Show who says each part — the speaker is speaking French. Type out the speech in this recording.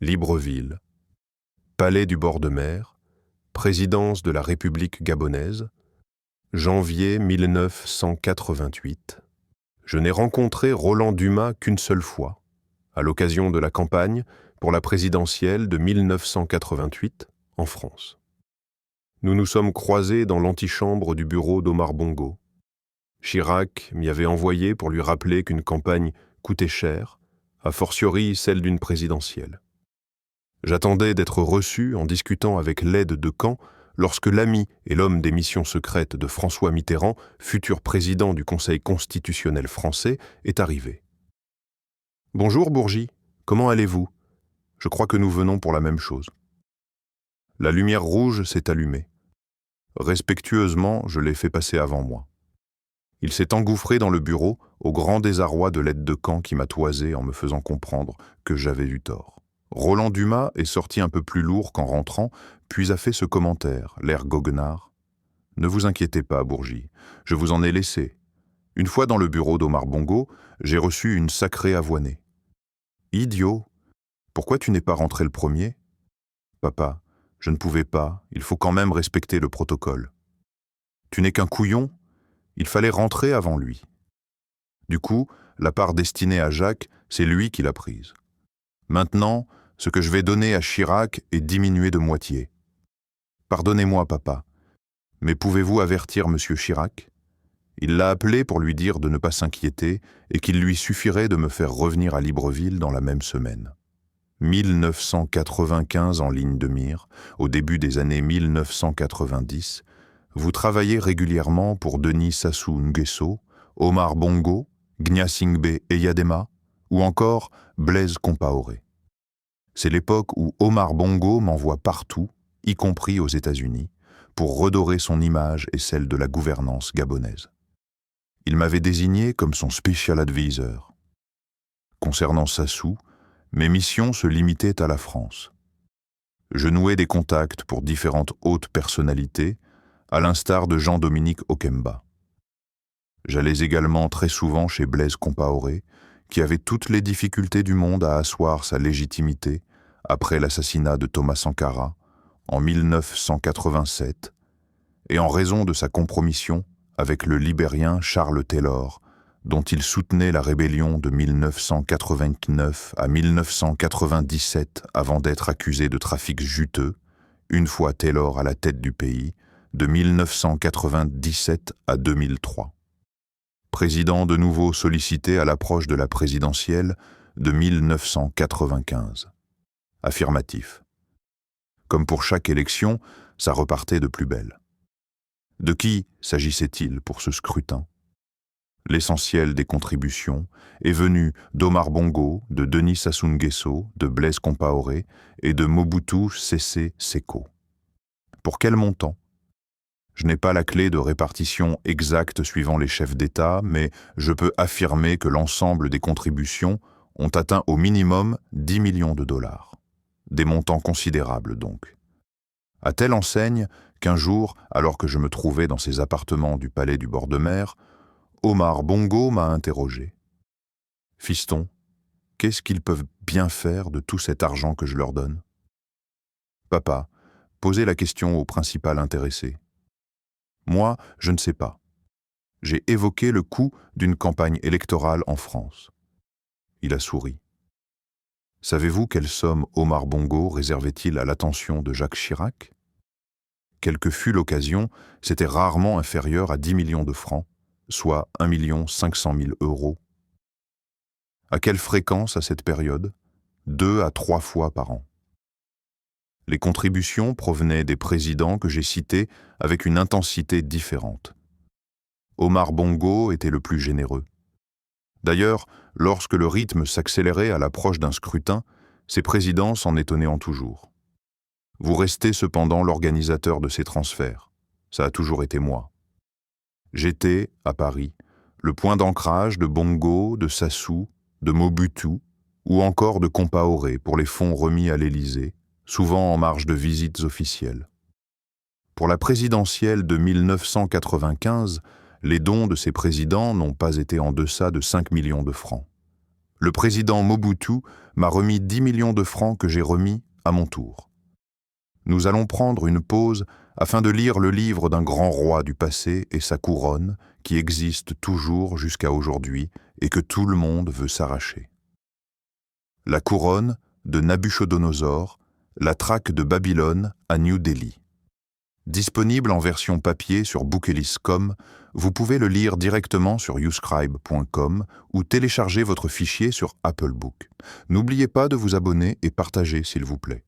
Speaker 1: Libreville, palais du bord de mer, présidence de la République gabonaise, janvier 1988. Je n'ai rencontré Roland Dumas qu'une seule fois, à l'occasion de la campagne pour la présidentielle de 1988 en France. Nous nous sommes croisés dans l'antichambre du bureau d'Omar Bongo. Chirac m'y avait envoyé pour lui rappeler qu'une campagne coûtait cher, a fortiori celle d'une présidentielle. J'attendais d'être reçu en discutant avec l'aide de camp lorsque l'ami et l'homme des missions secrètes de François Mitterrand, futur président du Conseil constitutionnel français, est arrivé. « Bonjour Bourgi, comment allez-vous ? Je crois que nous venons pour la même chose. » La lumière rouge s'est allumée. Respectueusement, je l'ai fait passer avant moi. Il s'est engouffré dans le bureau au grand désarroi de l'aide de camp qui m'a toisé en me faisant comprendre que j'avais eu tort. Roland Dumas est sorti un peu plus lourd qu'en rentrant, puis a fait ce commentaire, l'air goguenard. « Ne vous inquiétez pas, Bourgi, je vous en ai laissé. Une fois dans le bureau d'Omar Bongo, j'ai reçu une sacrée avoinée. »« Idiot, pourquoi tu n'es pas rentré le premier ?»« Papa, je ne pouvais pas, il faut quand même respecter le protocole. »« Tu n'es qu'un couillon, il fallait rentrer avant lui. » Du coup, la part destinée à Jacques, c'est lui qui l'a prise. Maintenant, ce que je vais donner à Chirac est diminué de moitié. Pardonnez-moi, papa, mais pouvez-vous avertir M. Chirac ? Il l'a appelé pour lui dire de ne pas s'inquiéter et qu'il lui suffirait de me faire revenir à Libreville dans la même semaine. 1995 en ligne de mire, au début des années 1990, vous travaillez régulièrement pour Denis Sassou Nguesso, Omar Bongo, Gnassingbé Eyadema ou encore Blaise Compaoré. C'est l'époque où Omar Bongo m'envoie partout, y compris aux États-Unis, pour redorer son image et celle de la gouvernance gabonaise. Il m'avait désigné comme son special advisor. Concernant Sassou, mes missions se limitaient à la France. Je nouais des contacts pour différentes hautes personnalités, à l'instar de Jean-Dominique Okemba. J'allais également très souvent chez Blaise Compaoré, qui avait toutes les difficultés du monde à asseoir sa légitimité après l'assassinat de Thomas Sankara en 1987 et en raison de sa compromission avec le Libérien Charles Taylor, dont il soutenait la rébellion de 1989 à 1997 avant d'être accusé de trafic juteux, une fois Taylor à la tête du pays, de 1997 à 2003. Président de nouveau sollicité à l'approche de la présidentielle de 1995. Affirmatif. Comme pour chaque élection, ça repartait de plus belle. De qui s'agissait-il pour ce scrutin ? L'essentiel des contributions est venu d'Omar Bongo, de Denis Sassou Nguesso, de Blaise Compaoré et de Mobutu Sese Seko. Pour quel montant ? Je n'ai pas la clé de répartition exacte suivant les chefs d'État, mais je peux affirmer que l'ensemble des contributions ont atteint au minimum 10 millions de dollars. Des montants considérables donc. À telle enseigne qu'un jour, alors que je me trouvais dans ces appartements du palais du bord de mer, Omar Bongo m'a interrogé. « Fiston, qu'est-ce qu'ils peuvent bien faire de tout cet argent que je leur donne ?» Papa, posez la question au principal intéressé. Moi, je ne sais pas. J'ai évoqué le coût d'une campagne électorale en France. Il a souri. Savez-vous quelle somme Omar Bongo réservait-il à l'attention de Jacques Chirac ? Quelle que fût l'occasion, c'était rarement inférieur à 10 millions de francs, soit 1 500 000 euros. À quelle fréquence à cette période ? 2 à 3 fois par an. Les contributions provenaient des présidents que j'ai cités avec une intensité différente. Omar Bongo était le plus généreux. D'ailleurs, lorsque le rythme s'accélérait à l'approche d'un scrutin, ses présidents s'en étonnaient en toujours. Vous restez cependant l'organisateur de ces transferts. Ça a toujours été moi. J'étais, à Paris, le point d'ancrage de Bongo, de Sassou, de Mobutu ou encore de Compaoré pour les fonds remis à l'Élysée, souvent en marge de visites officielles. Pour la présidentielle de 1995, les dons de ces présidents n'ont pas été en deçà de 5 millions de francs. Le président Mobutu m'a remis 10 millions de francs que j'ai remis à mon tour. Nous allons prendre une pause afin de lire le livre d'un grand roi du passé et sa couronne qui existe toujours jusqu'à aujourd'hui et que tout le monde veut s'arracher. La couronne de Nabuchodonosor, la traque de Babylone à New Delhi. Disponible en version papier sur Bookelis.com, vous pouvez le lire directement sur youscribe.com ou télécharger votre fichier sur Apple Book. N'oubliez pas de vous abonner et partager s'il vous plaît.